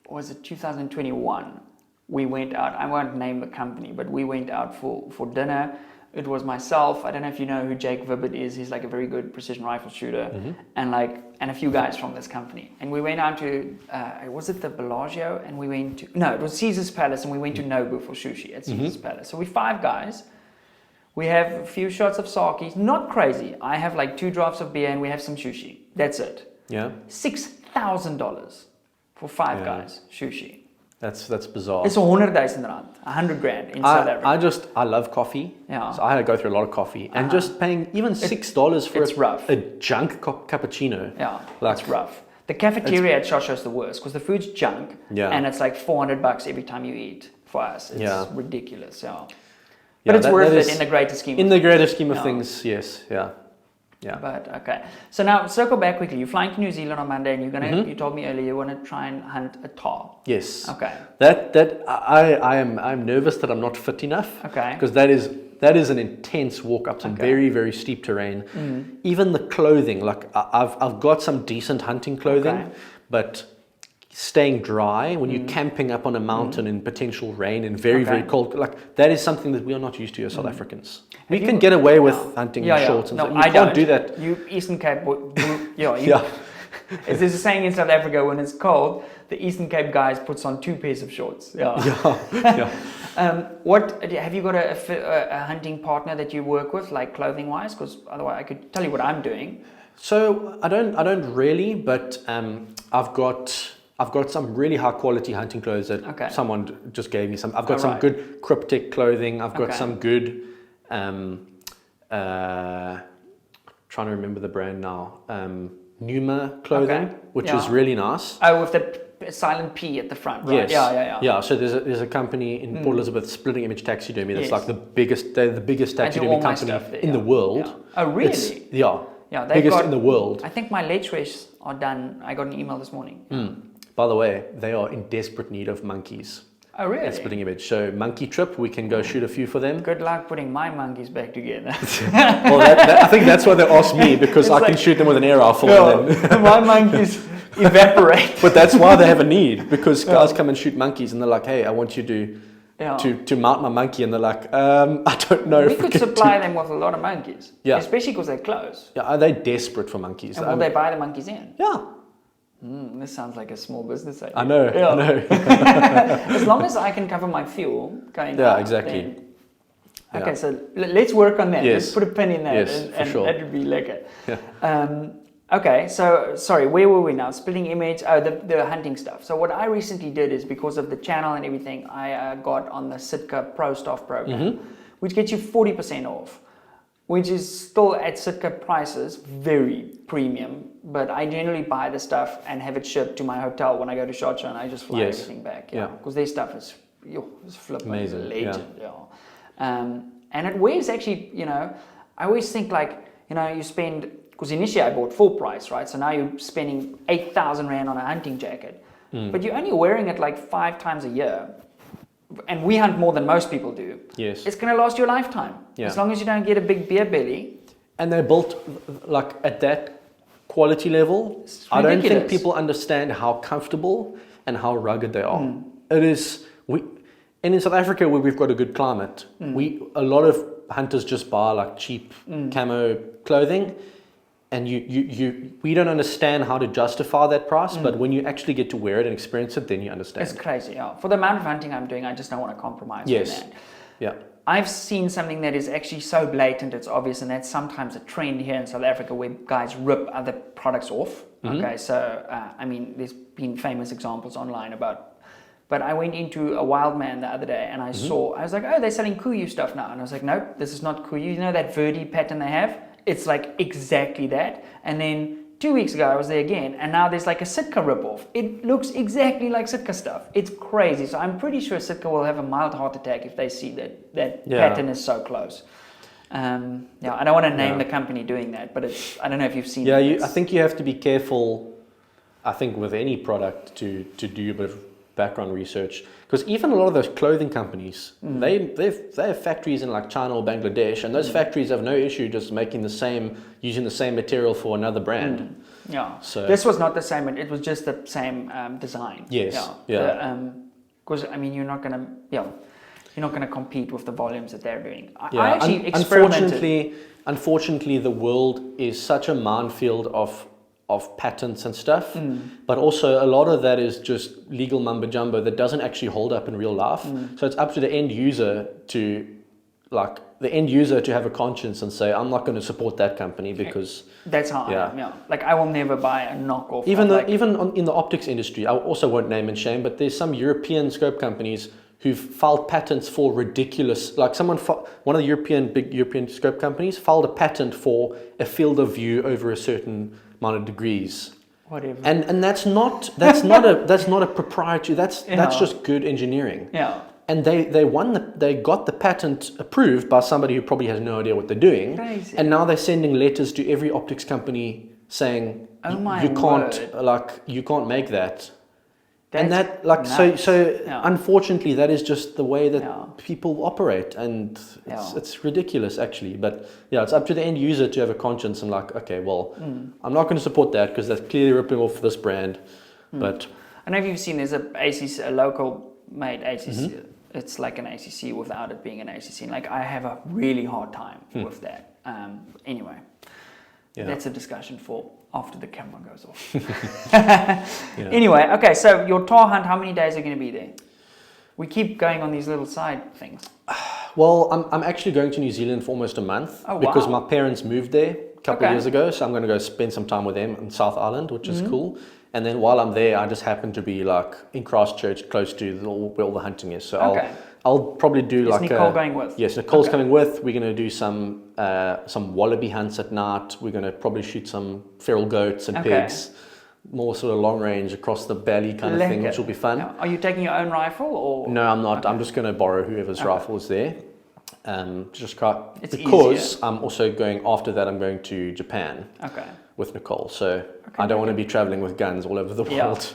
was it 2021? We went out. I won't name the company, but we went out for dinner. It was myself. I don't know if you know who Jake Vibbert is. He's like a very good precision rifle shooter, and a few guys from this company. And we went out to was it the Bellagio? And we went to it was Caesar's Palace, and we went to Nobu for sushi at Caesar's Palace. So we 5 guys. We have a few shots of sake. Not crazy. I have like 2 drafts of beer, and we have some sushi. That's it. Yeah. $6,000 for 5 guys sushi. That's bizarre. It's 100,000 rand, 100 grand in South Africa. I love coffee. Yeah. So I had to go through a lot of coffee, and just paying even $6 for a junk cappuccino. Yeah, like, it's rough. The cafeteria at Shosho's the worst because the food's junk. Yeah. And it's like $400 every time you eat. For us, it's ridiculous. Yeah. Yeah, but it's worth it in the greater scheme. In the greater scheme of things, yes. Yeah. Yeah. But okay. So now circle back quickly. You're flying to New Zealand on Monday, and you're gonna. You told me earlier you want to try and hunt a tahr. Yes. Okay. I'm nervous that I'm not fit enough. Okay. Because that is an intense walk up some very, very steep terrain. Even the clothing, like I've got some decent hunting clothing, but staying dry when you're camping up on a mountain in potential rain and very, very cold, like that is something that we are not used to as South Africans. We can get away with hunting in shorts and stuff. You can't do that. You Eastern Cape, There's a saying in South Africa, when it's cold, the Eastern Cape guys puts on 2 pairs of shorts. What have you got a hunting partner that you work with, like clothing wise? Because otherwise, I could tell you what I'm doing. So I don't really, but I've got some really high quality hunting clothes that someone just gave me. I've got some good cryptic clothing. I've got some good. Trying to remember the brand now. Numa clothing, which is really nice. Oh, with the silent P at the front, right? Yes. Yeah. So there's a company in Port Elizabeth, Splitting Image Taxidermy, that's like the biggest taxidermy company in the world. Yeah. Oh, really? Yeah, biggest in the world. I think my late race are done. I got an email this morning. By the way, they are in desperate need of monkeys. Oh, really? At Splitting Image. So monkey trip, we can go shoot a few for them. Good luck putting my monkeys back together. Well, I think that's why they asked me, because I can shoot them with an air rifle. My monkeys evaporate. But that's why they have a need, because guys come and shoot monkeys and they're like, hey, I want you to mount my monkey, and they're like, I don't know. We could supply them with a lot of monkeys. Yeah. Especially because they're close. Yeah, are they desperate for monkeys? And will they buy the monkeys in? Yeah. This sounds like a small business idea. I know. As long as I can cover my fuel going out, exactly. Okay, so let's work on that. Yes. Let's put a pin in that. Yes, and sure. That would be lekker. Yeah. Okay, so sorry, where were we now? Splitting Image, the hunting stuff. So what I recently did is, because of the channel and everything, I got on the Sitka Pro Staff program, which gets you 40% off, which is still at Sitka prices, very premium. But I generally buy the stuff and have it shipped to my hotel when I go to SHOT Show, and I just fly everything back. Because their stuff is flipping amazing, legend. And it wears actually, I always think like, you spend, because initially I bought full price, right? So now you're spending 8,000 Rand on a hunting jacket, but you're only wearing it like 5 times a year. And we hunt more than most people do. Yes. It's going to last you a lifetime. As long as you don't get a big beer belly. And they're built like at that quality level. I don't think people understand how comfortable and how rugged they are. It is, and in South Africa, where we've got a good climate, a lot of hunters just buy like cheap camo clothing, and we don't understand how to justify that price. But when you actually get to wear it and experience it, then you understand. It's crazy. For the amount of hunting I'm doing, I just don't want to compromise with that. Yeah. I've seen something that is actually so blatant, it's obvious, and that's sometimes a trend here in South Africa where guys rip other products off. Okay, so there's been famous examples online about. But I went into a Wild Man the other day and I was like, oh, they're selling Kuyu stuff now. And I was like, nope, this is not Kuyu. You know that Verdi pattern they have? It's like exactly that. And then 2 weeks ago I was there again, and now there's like a Sitka ripoff. It looks exactly like Sitka stuff. It's crazy. So I'm pretty sure Sitka will have a mild heart attack if they see that pattern is so close. Yeah, I don't want to name the company doing that, but I don't know if you've seen Yeah, it. I think you have to be careful, I think, with any product to do a bit of background research, because even a lot of those clothing companies, they have factories in like China or Bangladesh, and those factories have no issue just using the same material for another brand. Yeah. So this was not the same. It was just the same design. Yes. Yeah. Because I mean, you're not gonna compete with the volumes that they're doing. Yeah. I actually experimented. Unfortunately, the world is such a minefield of patents and stuff, but also a lot of that is just legal mumbo jumbo that doesn't actually hold up in real life. So it's up to the end user to have a conscience and say, I'm not going to support that company because that's how I am. Yeah, like I will never buy a knockoff. Even in the optics industry, I also won't name and shame, but there's some European scope companies who've filed patents for ridiculous, like one of the big European scope companies filed a patent for a field of view over a certain amount of degrees. Whatever. And that's not a proprietary. That's just good engineering. Yeah. And they got the patent approved by somebody who probably has no idea what they're doing. Crazy. And now they're sending letters to every optics company saying you can't make that. Unfortunately, that is just the way that people operate, and it's ridiculous actually. But yeah, it's up to the end user to have a conscience and like, okay, well, I'm not going to support that because that's clearly ripping off this brand. But I don't know if you've seen, there's a local made ACC. It's like an ACC without it being an ACC. Like I have a really hard time with that. Anyway, that's a discussion for after the camera goes off. Anyway, okay, so your tour hunt, how many days are going to be there? We keep going on these little side things. Well, I'm actually going to New Zealand for almost a month because my parents moved there a couple of years ago, so I'm going to go spend some time with them in South Island, which is cool. And then while I'm there, I just happen to be like in Christchurch, close to where all the hunting is. So I'll probably do Is Nicole going with? Yes, Nicole's coming with. We're going to do some wallaby hunts at night. We're going to probably shoot some feral goats and pigs, more sort of long range across the valley kind of thing, which will be fun. Yeah. Are you taking your own rifle or? No, I'm not. I'm just going to borrow whoever's rifle is there. Because easier. I'm also going after that. I'm going to Japan. With Nicole, so I don't want to be traveling with guns all over the world.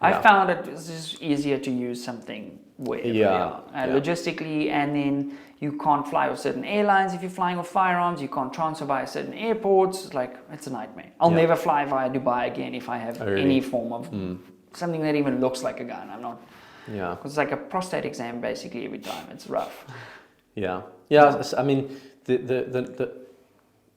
I found it was just easier to use something wherever logistically, and then you can't fly with certain airlines if you're flying with firearms. You can't transfer via certain airports. It's a nightmare. I'll never fly via Dubai again if I have any form of something that even looks like a gun. I'm not. Yeah. Because it's like a prostate exam basically every time. It's rough. Yeah. I mean, the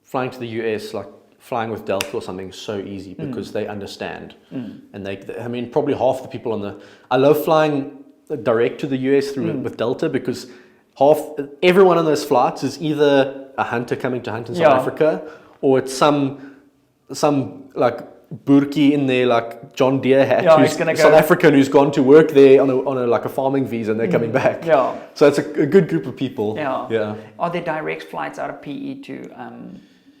flying to the US, like flying with Delta or something, is so easy because they understand, and I mean, probably half the people I love flying direct to the US with Delta because everyone on those flights is either a hunter coming to hunt in South Africa, or it's some like burki in there, like John Deere hat, who's South African, who's gone to work there on a like a farming visa, and they're coming back. Yeah. So it's a good group of people. Yeah. Are there direct flights out of PE to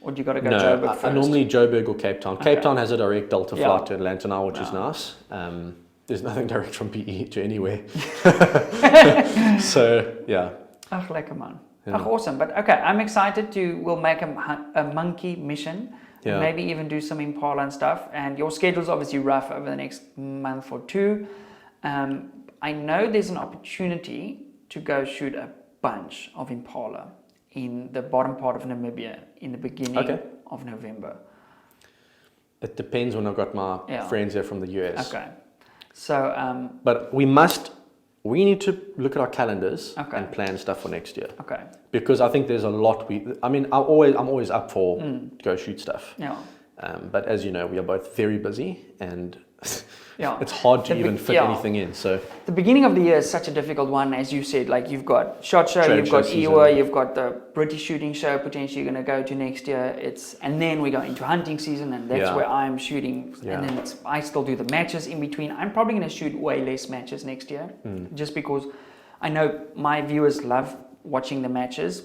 or do you got to go Joburg first? Normally Joburg or Cape Town. Cape Town has a direct Delta flight to Atlanta now, which is nice. There's nothing direct from PE to anywhere. So, yeah. Ach, lekker man. Ach, awesome. But okay, I'm excited we'll make a monkey mission. And maybe even do some Impala and stuff. And your schedule's obviously rough over the next month or two. I know there's an opportunity to go shoot a bunch of Impala in the bottom part of Namibia in the beginning of November. It depends when I've got my friends there from the US. Okay. So, but we need to look at our calendars and plan stuff for next year. Okay. Because I think there's a lot I'm always up for to go shoot stuff. Yeah. But as you know, we are both very busy, and it's hard to even fit anything in. So the beginning of the year is such a difficult one, as you said. Like you've got SHOT Show, you've got IWA, you've got the British shooting show potentially going to go to next year. And then we go into hunting season, and that's where I'm shooting. And then I still do the matches in between. I'm probably going to shoot way less matches next year, just because I know my viewers love watching the matches.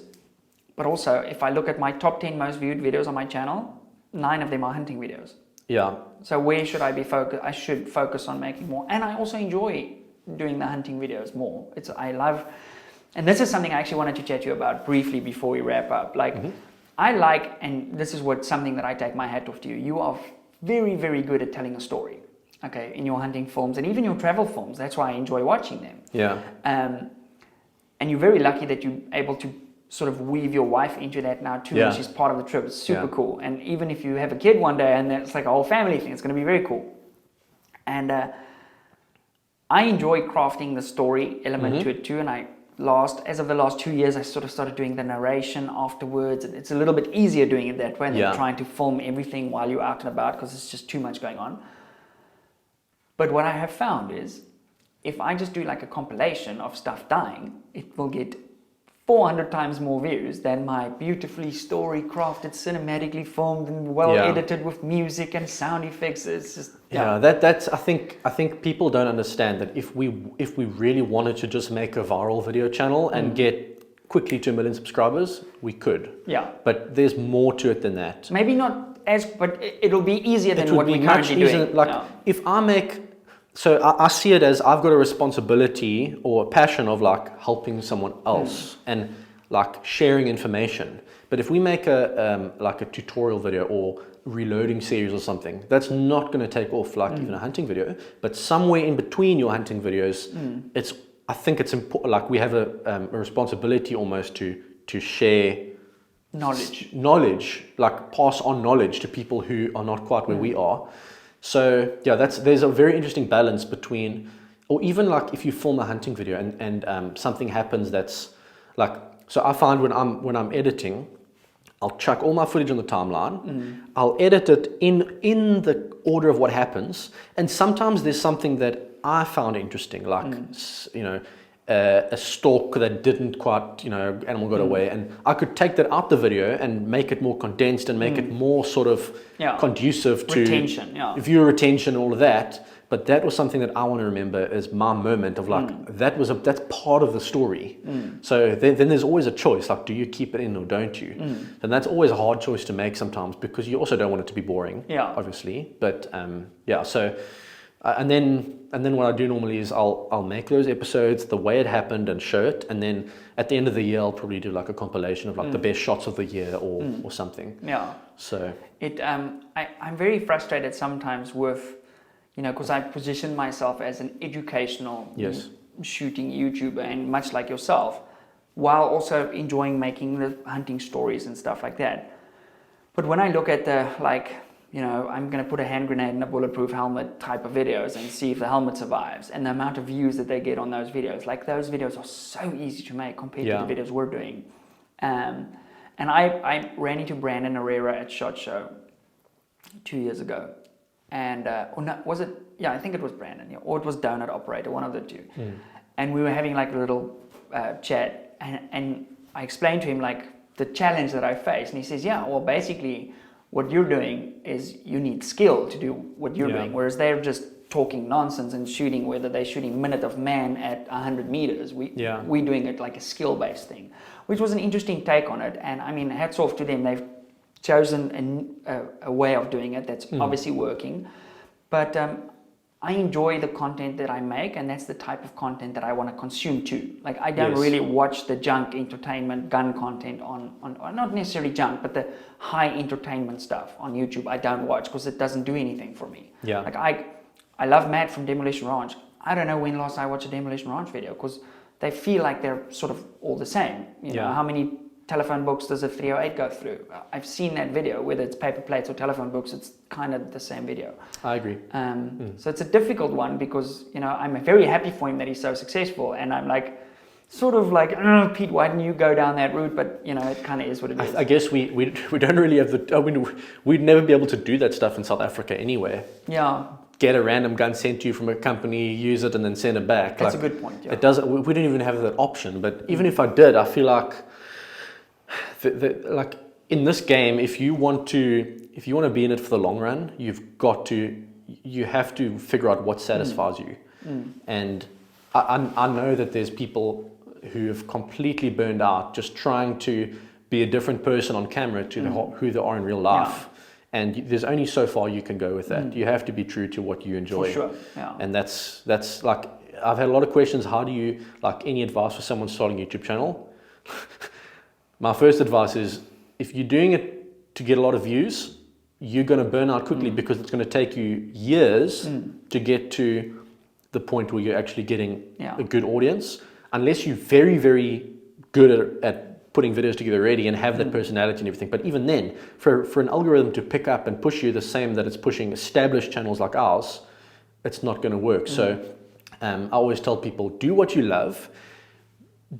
But also, if I look at my top 10 most viewed videos on my channel, 9 of them are hunting videos. Yeah. So where should I be focused? I should focus on making more. And I also enjoy doing the hunting videos more. I love and this is something I actually wanted to chat to you about briefly before we wrap up. Like, I like, and this is something that I take my hat off to you. You are very, very good at telling a story. Okay, in your hunting films and even your travel films. That's why I enjoy watching them. Yeah. And you're very lucky that you're able to sort of weave your wife into that now too. Yeah. And she's part of the trip. It's super cool. And even if you have a kid one day and it's like a whole family thing, it's going to be very cool. And I enjoy crafting the story element to it too. And as of the last 2 years, I sort of started doing the narration afterwards. And it's a little bit easier doing it that way than trying to film everything while you're out and about, because it's just too much going on. But what I have found is, if I just do like a compilation of stuff dying, it will get 400 times more views than my beautifully story crafted, cinematically filmed and well edited with music and sound effects. It's just that's I think people don't understand that if we really wanted to just make a viral video channel and get quickly to 1 million subscribers, we could. Yeah. But there's more to it than that. Maybe not but it'll be easier than what we're currently doing. Like if I make. So I see it as I've got a responsibility or a passion of like helping someone else and like sharing information. But if we make a like a tutorial video or reloading series or something, that's not going to take off like even a hunting video. But somewhere in between your hunting videos, I think it's important. Like we have a responsibility almost to share knowledge, like pass on knowledge to people who are not quite where we are. So yeah, there's a very interesting balance between, or even like if you film a hunting video and something happens that's like, so I find when I'm editing, I'll chuck all my footage on the timeline. I'll edit it in the order of what happens, and sometimes there's something that I found interesting, like a stalk that didn't quite, animal got away, and I could take that out the video and make it more condensed and make it more sort of conducive to viewer retention and all of that. But that was something that I want to remember as my moment of like, that's part of the story. So then there's always a choice, like, do you keep it in or don't you? And that's always a hard choice to make sometimes, because you also don't want it to be boring, obviously. But so and then what I do normally is I'll make those episodes the way it happened and show it, and then at the end of the year I'll probably do like a compilation of like the best shots of the year or something. Yeah. So I'm very frustrated sometimes with, because I position myself as an educational shooting YouTuber, and much like yourself, while also enjoying making the hunting stories and stuff like that. But when I look at the I'm going to put a hand grenade in a bulletproof helmet type of videos and see if the helmet survives, and the amount of views that they get on those videos. Like, those videos are so easy to make compared to the videos we're doing. And I ran into Brandon Herrera at SHOT Show 2 years ago. And, was it? Yeah, I think it was Brandon. Or it was Donut Operator, one of the two. And we were having like a little chat. And I explained to him like the challenge that I face. And he says, basically, what you're doing is you need skill to do what you're doing, whereas they're just talking nonsense and shooting, whether they're shooting minute of man at 100 meters. We're doing it like a skill-based thing, which was an interesting take on it. And I mean, hats off to them. They've chosen a way of doing it that's obviously working. But I enjoy the content that I make, and that's the type of content that I want to consume too. Like, I don't really watch the junk entertainment gun content on not necessarily junk, but the high entertainment stuff on YouTube. I don't watch because it doesn't do anything for me. Like, I love Matt from Demolition Ranch. I don't know when last I watched a Demolition Ranch video, because they feel like they're sort of all the same. You know, how many telephone books does a 308 go through? I've seen that video, whether it's paper plates or telephone books, it's kind of the same video. I agree. So it's a difficult one, because, I'm very happy for him that he's so successful, and I'm like, sort of like, Pete, why didn't you go down that route? But, it kind of is what it is. I guess we don't really have we'd never be able to do that stuff in South Africa anyway. Get a random gun sent to you from a company, use it, and then send it back. That's a good point. It doesn't. We don't even have that option. But even if I did, I feel like, like in this game, if you want to be in it for the long run, you have to figure out what satisfies you. And I know that there's people who have completely burned out just trying to be a different person on camera to who they are in real life. And there's only so far you can go with that. You have to be true to what you enjoy. For sure. And that's like, I've had a lot of questions. How do you, like, any advice for someone starting a YouTube channel? My first advice is, if you're doing it to get a lot of views, you're going to burn out quickly because it's going to take you years to get to the point where you're actually getting a good audience. Unless you're very, very good at putting videos together already and have that personality and everything. But even then, for an algorithm to pick up and push you the same that it's pushing established channels like ours, it's not going to work. So I always tell people, do what you love.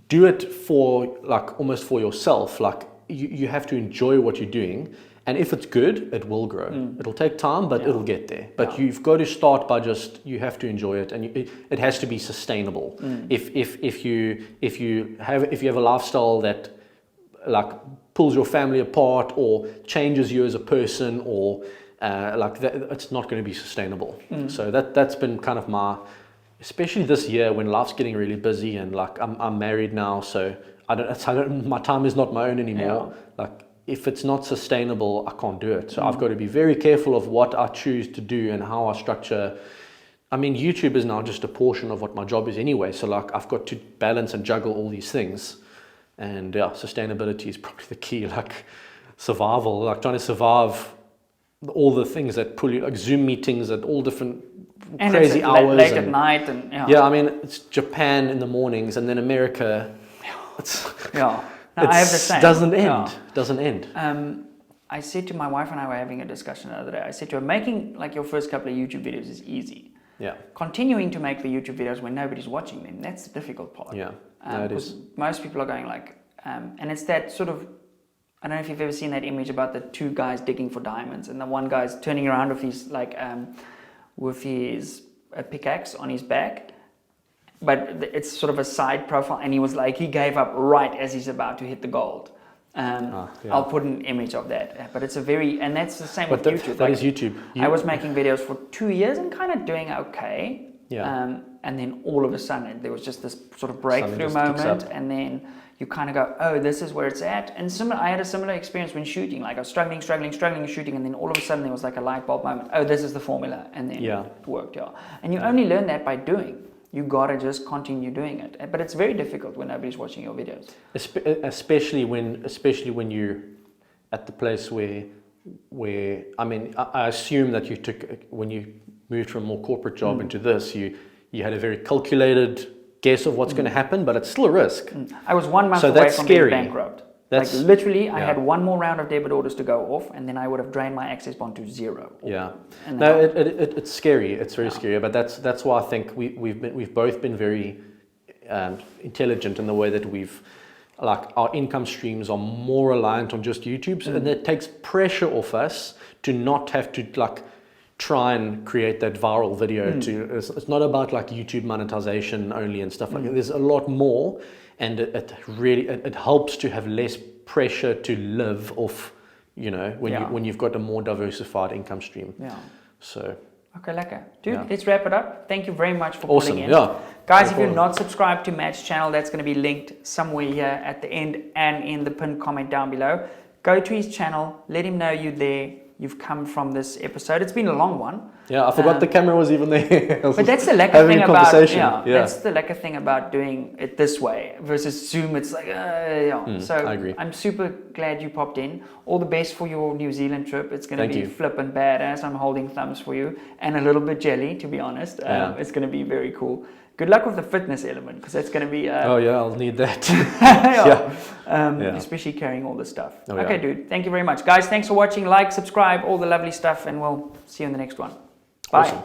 Do it for, like, almost for yourself. Like, you have to enjoy what you're doing. And if it's good, it will grow. It'll take time, but it'll get there. But you've got to start by you have to enjoy it, and it has to be sustainable. If you have a lifestyle that, like, pulls your family apart or changes you as a person, or like that, it's not going to be sustainable. So that's been kind of especially this year when life's getting really busy, and, like, I'm married now, so my time is not my own anymore. Like, if it's not sustainable, I can't do it. So I've got to be very careful of what I choose to do and how I structure. I mean, YouTube is now just a portion of what my job is anyway. So, like, I've got to balance and juggle all these things. And sustainability is probably the key, like survival, like trying to survive all the things that pull you, like Zoom meetings at all different and crazy hours. Late at night. And I mean, it's Japan in the mornings and then America. No, I have the same. Doesn't end. I said to my wife and I were having a discussion the other day. I said to her, making, like, your first couple of YouTube videos is easy. Yeah. Continuing to make the YouTube videos when nobody's watching them, that's the difficult part. Yeah. No, it is. Most people are going like, and it's that sort of, I don't know if you've ever seen that image about the two guys digging for diamonds, and the one guy's turning around with his a pickaxe on his back. But it's sort of a side profile, and he gave up right as he's about to hit the gold. I'll put an image of that, but it's and that's the same with YouTube. That is YouTube. I was making videos for 2 years and kind of doing okay. Yeah. And then all of a sudden there was just this sort of breakthrough moment, and then you kind of go, oh, this is where it's at. And I had a similar experience when shooting. Like, I was struggling shooting, and then all of a sudden there was like a light bulb moment. Oh, this is the formula, and then it worked. And you only learn that by doing. You gotta just continue doing it, but it's very difficult when nobody's watching your videos. Especially when you're at the place where I mean, I assume that when you moved from a more corporate job into this, you had a very calculated guess of what's going to happen, but it's still a risk. I was 1 month away from being bankrupt. Like, literally, I had one more round of debit orders to go off, and then I would have drained my access bond to zero. No, it's scary. It's very scary. But that's why I think we've both been very intelligent in the way that our income streams are more reliant on just YouTube, and that takes pressure off us to not have to, like, try and create that viral video. It's not about, like, YouTube monetization only and stuff like that. There's a lot more. And it really helps to have less pressure to live off, when you've got a more diversified income stream. Yeah. So. Okay, lekker. Dude, let's wrap it up. Thank you very much for calling in. Guys, if you're not subscribed to Matt's channel, that's going to be linked somewhere here at the end and in the pinned comment down below. Go to his channel. Let him know you're there. You've come from this episode. It's been a long one. Yeah, I forgot the camera was even there. But that's the lekker thing about that's the lekker thing about doing it this way versus Zoom. It's like so I agree. I'm super glad you popped in. All the best for your New Zealand trip. It's going to be flippin' badass. I'm holding thumbs for you, and a little bit jelly, to be honest. It's going to be very cool. Good luck with the fitness element, because that's going to be... I'll need that. Especially carrying all this stuff. Okay, dude. Thank you very much. Guys, thanks for watching. Like, subscribe, all the lovely stuff, and we'll see you in the next one. Bye. Awesome.